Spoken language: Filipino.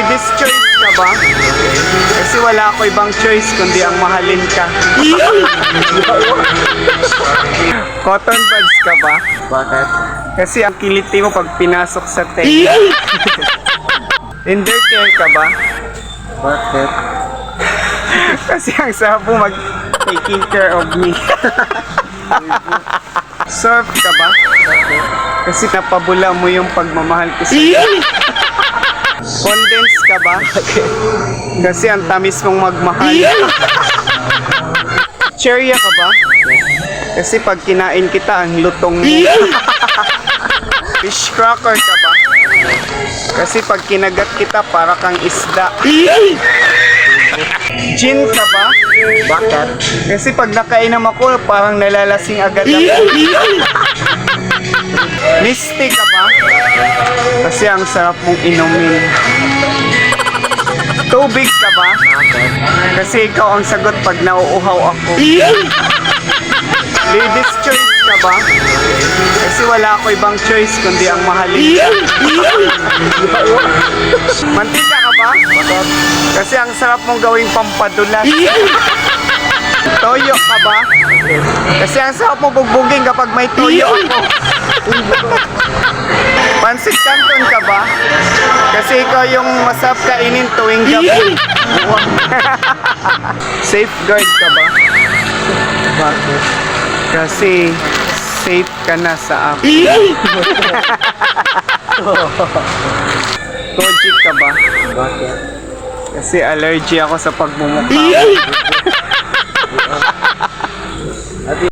Ladies choice ka ba? Kasi wala ako ibang choice kundi ang mahalin ka. Cotton buds ka ba? Bakit? Kasi ang kiliti mo pag pinasok sa tenga. Undercare ka ba? Bakit? Kasi ang sarap mo mag taking care of me. Surf ka ba? Kasi napabula mo yung pagmamahal ko sa'yo. Condense ka ba? Kasi ang tamis mong magmahal. Cherry ka ba? Kasi pag kinain kita, ang lutong mo. Fish cracker ka ba? Kasi pag kinagat kita, para kang isda. Gin ka ba? Bakit? Kasi pag nakainom ako, parang nalalasing agad ako. Misty ka ba? Kasi ang sarap mong inumin. Tubig ka ba? Kasi ikaw ang sagot pag nauuhaw ako. Ladies choice ka ba? Kasi wala ako ibang choice kundi ang mahalin ka. Mantika ka ba? Kasi ang sarap mong gawing pampadulas. Toyo ka ba? Kasi ang sarap mo bugbugin kapag may toyo ako. Pansit canton ka ba? Kasi ikaw yung masarap kainin tuwing gabi. Safeguard ka ba? Bakit? Kasi safe ka na sa akin. Kojic ka ba? Bakit? Kasi allergy ako sa pagmumukha mo.